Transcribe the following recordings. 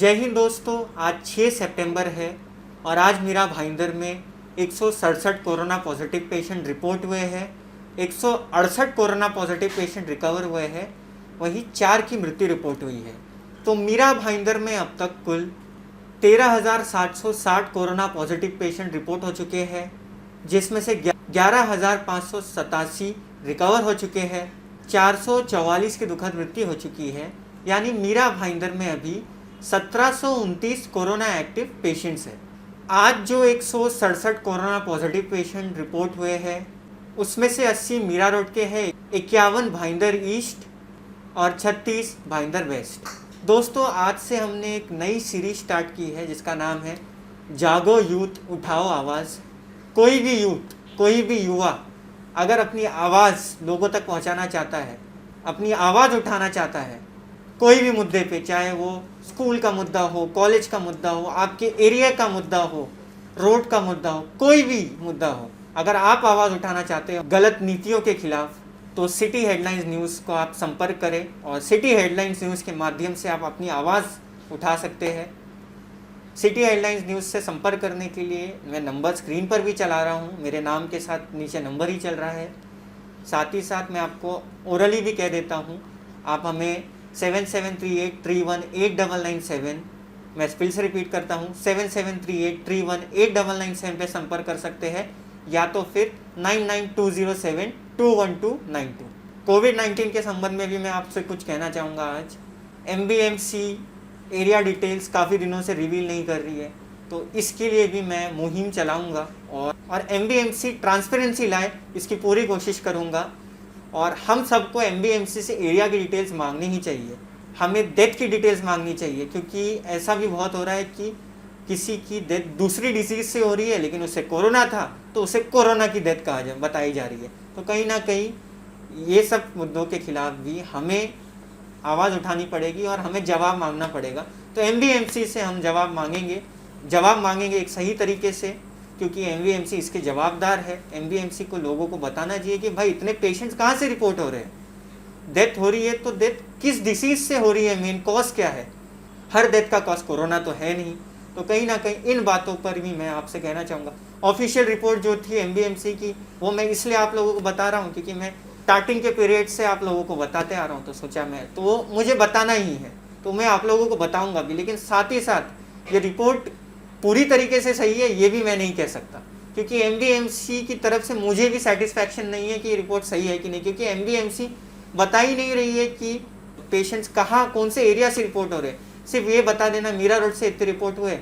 जय हिंद दोस्तों, आज 6 सितंबर है और आज मीरा भाईंदर में 167 कोरोना पॉजिटिव पेशेंट रिपोर्ट हुए हैं। 168 कोरोना पॉजिटिव पेशेंट रिकवर हुए हैं, वहीं 4 की मृत्यु रिपोर्ट हुई है। तो मीरा भाईंदर में अब तक कुल 13,760 कोरोना पॉजिटिव पेशेंट रिपोर्ट हो चुके हैं, जिसमें से 11,587 रिकवर हो चुके हैं। 444 की दुखद मृत्यु हो चुकी है, यानी मीरा भाईंदर में अभी 1729 कोरोना एक्टिव पेशेंट्स हैं। आज जो 167 कोरोना पॉजिटिव पेशेंट रिपोर्ट हुए हैं, उसमें से 80 मीरा रोड के हैं, 51 भाईंदर ईस्ट और 36 भाईंदर वेस्ट। दोस्तों, आज से हमने एक नई सीरीज स्टार्ट की है जिसका नाम है जागो यूथ उठाओ आवाज़। कोई भी यूथ, कोई भी युवा अगर अपनी आवाज़ लोगों तक पहुंचाना चाहता है, अपनी आवाज़ उठाना चाहता है कोई भी मुद्दे पे, चाहे वो स्कूल का मुद्दा हो, कॉलेज का मुद्दा हो, आपके एरिया का मुद्दा हो, रोड का मुद्दा हो, कोई भी मुद्दा हो, अगर आप आवाज़ उठाना चाहते हो गलत नीतियों के खिलाफ, तो सिटी हेडलाइंस न्यूज़ को आप संपर्क करें और सिटी हेडलाइंस न्यूज़ के माध्यम से आप अपनी आवाज़ उठा सकते हैं। सिटी हेडलाइंस न्यूज़ से संपर्क करने के लिए मैं नंबर स्क्रीन पर भी चला रहा हूँ, मेरे नाम के साथ नीचे नंबर ही चल रहा है। साथ ही साथ मैं आपको ओरली भी कह देता हूँ, आप हमें 7738318997, मैं फिर से रिपीट करता हूँ 7738318997 पे संपर्क कर सकते हैं, या तो फिर 9920721292। कोविड-19 के संबंध में भी मैं आपसे कुछ कहना चाहूँगा। आज एमबीएमसी एरिया डिटेल्स काफ़ी दिनों से रिवील नहीं कर रही है, तो इसके लिए भी मैं मुहिम चलाऊँगा और एमबीएमसी ट्रांसपेरेंसी लाए, इसकी पूरी कोशिश करूँगा। और हम सबको एमबीएमसी से एरिया की डिटेल्स मांगनी ही चाहिए, हमें डेथ की डिटेल्स मांगनी चाहिए, क्योंकि ऐसा भी बहुत हो रहा है कि किसी की डेथ दूसरी डिजीज़ से हो रही है, लेकिन उससे कोरोना था तो उसे कोरोना की डेथ बताई जा रही है। तो कहीं ना कहीं ये सब मुद्दों के खिलाफ भी हमें आवाज़ उठानी पड़ेगी और हमें जवाब मांगना पड़ेगा। तो एमबीएमसी से हम जवाब मांगेंगे एक सही तरीके से, क्योंकि एमबीएमसी इसके जवाबदार है। एमबीएमसी को लोगों को बताना चाहिए कि भाई इतने पेशेंट्स कहाँ से रिपोर्ट हो रहे हैं, डेथ हो रही है तो डेथ किस डिसीज़ से हो रही है, मेन कॉज क्या है। हर डेथ का कॉज कोरोना तो है नहीं। तो कहीं ना कहीं इन बातों पर भी मैं आपसे कहना चाहूँगा। ऑफिशियल रिपोर्ट जो थी एमबीएमसी की, वो मैं इसलिए आप लोगों को बता रहा हूँ क्योंकि मैं स्टार्टिंग के पीरियड से आप लोगों को बताते आ रहा हूँ, तो सोचा मैं तो मुझे बताना ही है, तो मैं आप लोगों को बताऊँगा भी। लेकिन साथ ही साथ ये रिपोर्ट पूरी तरीके से सही है ये भी मैं नहीं कह सकता, क्योंकि एमबीएमसी की तरफ से मुझे भी सेटिस्फैक्शन नहीं है कि ये रिपोर्ट सही है कि नहीं, क्योंकि एमबीएमसी बता ही नहीं रही है कि पेशेंट्स कहाँ कौन से एरिया से रिपोर्ट हो रहे हैं। सिर्फ ये बता देना मीरा रोड से इतने रिपोर्ट हुए,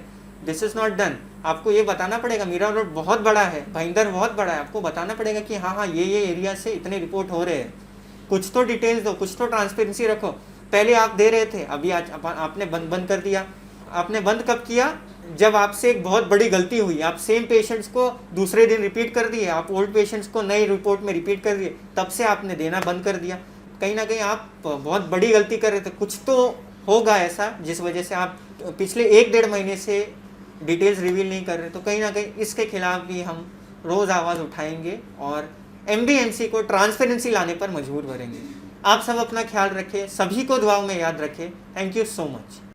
दिस इज़ नॉट डन। आपको ये बताना पड़ेगा मीरा रोड बहुत बड़ा है, भाईंदर बहुत बड़ा है, आपको बताना पड़ेगा कि हाँ ये एरिया से इतने रिपोर्ट हो रहे हैं। कुछ तो डिटेल्स दो, कुछ तो ट्रांसपेरेंसी रखो। पहले आप दे रहे थे, अभी आज आपने बंद कर दिया। आपने बंद कब किया? जब आपसे एक बहुत बड़ी गलती हुई, आप सेम पेशेंट्स को दूसरे दिन रिपीट कर दिए, आप ओल्ड पेशेंट्स को नई रिपोर्ट में रिपीट कर दिए, तब से आपने देना बंद कर दिया। कहीं ना कहीं आप बहुत बड़ी गलती कर रहे थे। कुछ तो होगा ऐसा जिस वजह से आप पिछले 1-1.5 महीने से डिटेल्स रिवील नहीं कर रहे। तो कहीं ना कहीं इसके खिलाफ भी हम रोज़ आवाज़ उठाएंगे और एमबीएमसी को ट्रांसपेरेंसी लाने पर मजबूर करेंगे। आप सब अपना ख्याल रखें, सभी को दुआओं में याद रखें। Thank you so much.